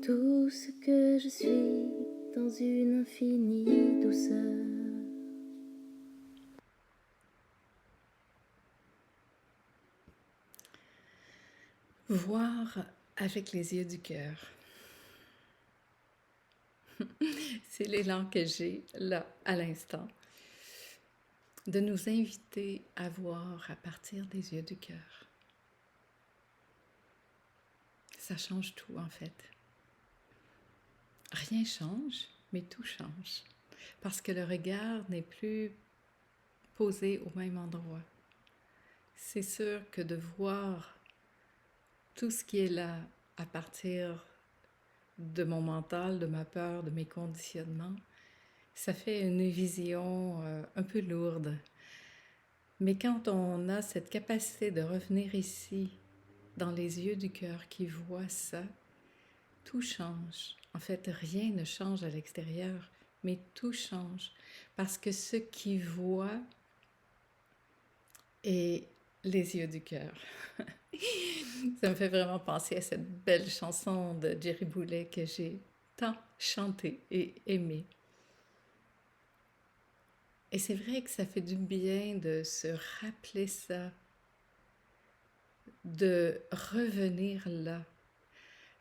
tout ce que je suis dans une infinie douceur. Voir avec les yeux du cœur. C'est l'élan que j'ai là, à l'instant, de nous inviter à voir à partir des yeux du cœur. Ça change tout en fait. Rien change, mais tout change. Parce que le regard n'est plus posé au même endroit. C'est sûr que de voir tout ce qui est là à partir de mon mental, de ma peur, de mes conditionnements, ça fait une vision un peu lourde. Mais quand on a cette capacité de revenir ici, dans les yeux du cœur qui voit ça, tout change. En fait, rien ne change à l'extérieur, mais tout change. Parce que ce qui voit est les yeux du cœur. Ça me fait vraiment penser à cette belle chanson de Jerry Boulet que j'ai tant chantée et aimée. Et c'est vrai que ça fait du bien de se rappeler ça, de revenir là,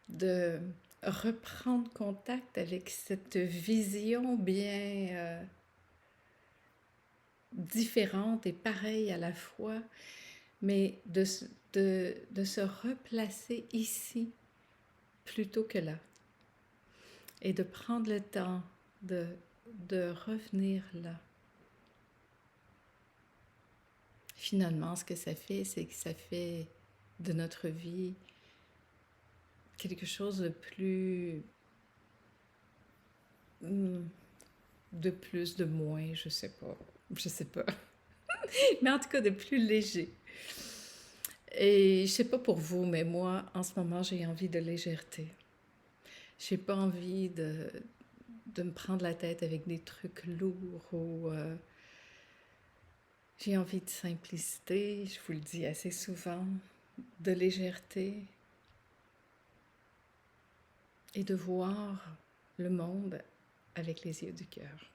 de reprendre contact avec cette vision bien différente et pareille à la fois, mais de se replacer ici plutôt que là et de prendre le temps de revenir là. Finalement, ce que ça fait, c'est que ça fait de notre vie quelque chose de plus, de plus, de moins, je sais pas, mais en tout cas de plus léger. Et je sais pas pour vous, mais moi, en ce moment, j'ai envie de légèreté. J'ai pas envie de me prendre la tête avec des trucs lourds ou j'ai envie de simplicité, je vous le dis assez souvent, de légèreté et de voir le monde avec les yeux du cœur.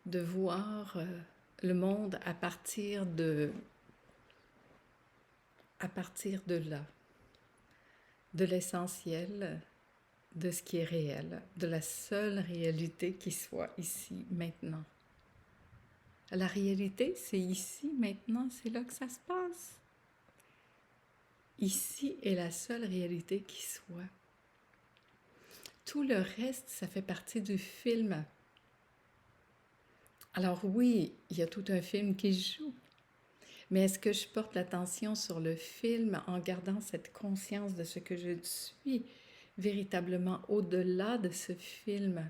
De voir le monde à partir de là, de l'essentiel, de ce qui est réel, de la seule réalité qui soit ici, maintenant. La réalité, c'est ici, maintenant, c'est là que ça se passe. Ici est la seule réalité qui soit. Tout le reste, ça fait partie du film. Alors oui, il y a tout un film qui joue, mais est-ce que je porte l'attention sur le film en gardant cette conscience de ce que je suis véritablement au-delà de ce film?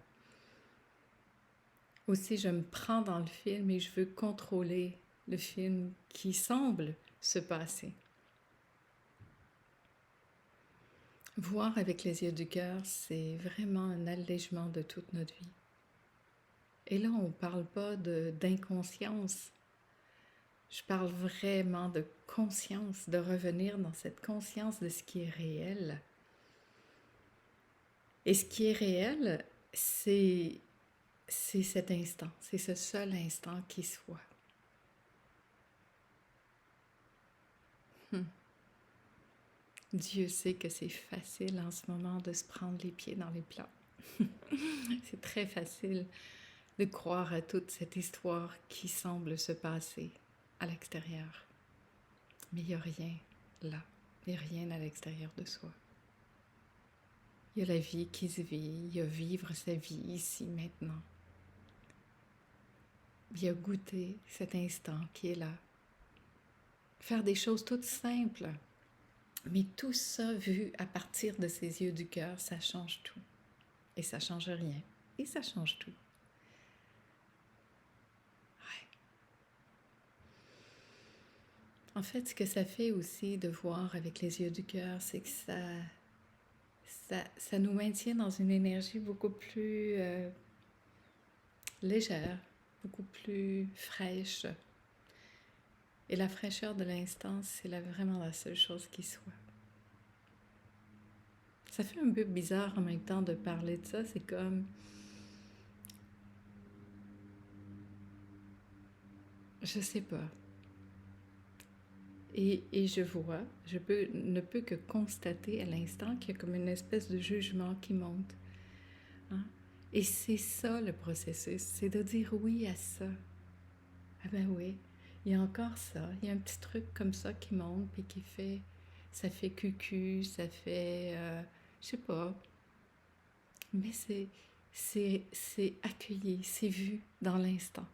Ou si je me prends dans le film et je veux contrôler le film qui semble se passer. Voir avec les yeux du cœur, c'est vraiment un allègement de toute notre vie. Et là, on ne parle pas d'inconscience. Je parle vraiment de conscience, de revenir dans cette conscience de ce qui est réel. Et ce qui est réel, c'est cet instant, c'est ce seul instant qui soit. Dieu sait que c'est facile en ce moment de se prendre les pieds dans les plats. C'est très facile de croire à toute cette histoire qui semble se passer à l'extérieur. Mais il n'y a rien là, il n'y a rien à l'extérieur de soi. Il y a la vie qui se vit, il y a vivre sa vie ici, maintenant. Il y a goûter cet instant qui est là. Faire des choses toutes simples. Mais tout ça vu à partir de ses yeux du cœur, ça change tout. Et ça change rien. Et ça change tout. Ouais. En fait, ce que ça fait aussi de voir avec les yeux du cœur, c'est que ça nous maintient dans une énergie beaucoup plus légère, beaucoup plus fraîche. Et la fraîcheur de l'instant, c'est vraiment la seule chose qui soit. Ça fait un peu bizarre en même temps de parler de ça. C'est comme, je sais pas. Et je vois, ne peux que constater à l'instant qu'il y a comme une espèce de jugement qui monte. Hein? Et c'est ça le processus, c'est de dire oui à ça. Ah ben oui, il y a encore ça, il y a un petit truc comme ça qui monte puis qui fait, ça fait cucu, ça fait, je sais pas, mais c'est accueilli, c'est vu dans l'instant.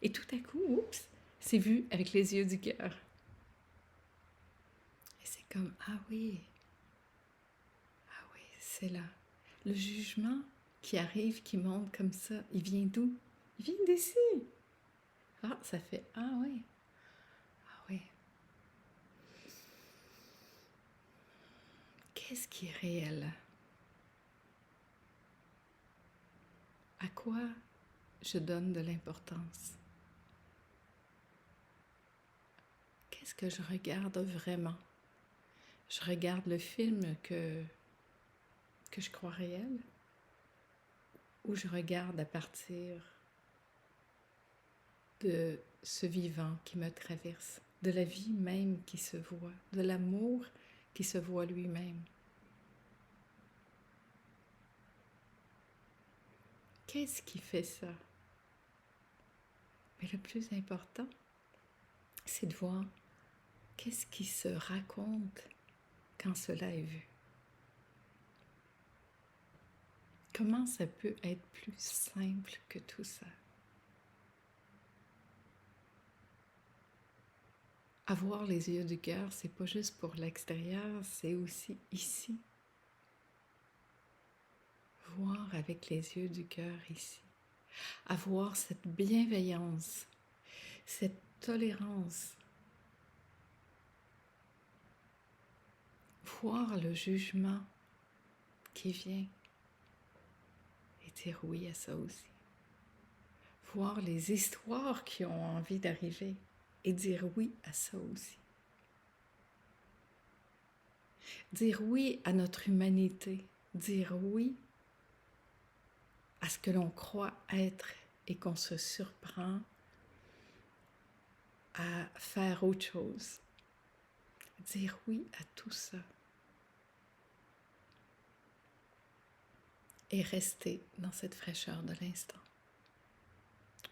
Et tout à coup, oups, c'est vu avec les yeux du cœur. Et c'est comme, ah oui, c'est là. Le jugement qui arrive, qui monte comme ça, il vient d'où? Il vient d'ici. Ah, ça fait, ah oui, ah oui. Qu'est-ce qui est réel? À quoi je donne de l'importance? Qu'est-ce que je regarde vraiment? Je regarde le film que je crois réel ou je regarde à partir de ce vivant qui me traverse, de la vie même qui se voit, de l'amour qui se voit lui-même. Qu'est-ce qui fait ça? Mais le plus important, c'est de voir qu'est-ce qui se raconte quand cela est vu. Comment ça peut être plus simple que tout ça? Avoir les yeux du cœur, c'est pas juste pour l'extérieur, c'est aussi ici. Voir avec les yeux du cœur ici. Avoir cette bienveillance, cette tolérance. Voir le jugement qui vient et dire oui à ça aussi. Voir les histoires qui ont envie d'arriver et dire oui à ça aussi. Dire oui à notre humanité, dire oui à ce que l'on croit être et qu'on se surprend à faire autre chose. Dire oui à tout ça. Et rester dans cette fraîcheur de l'instant.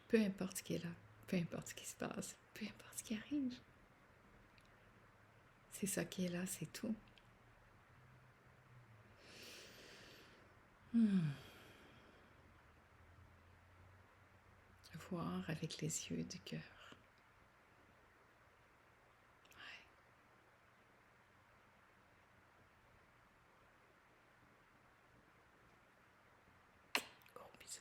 Peu importe ce qui est là, peu importe ce qui se passe, peu importe ce qui arrive. C'est ça qui est là, c'est tout. Voir avec les yeux du cœur. Ouais. Gros bisous.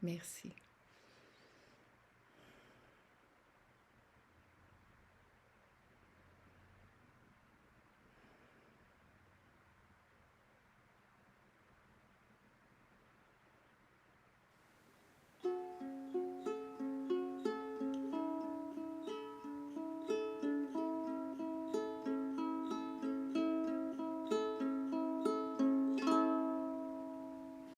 Merci.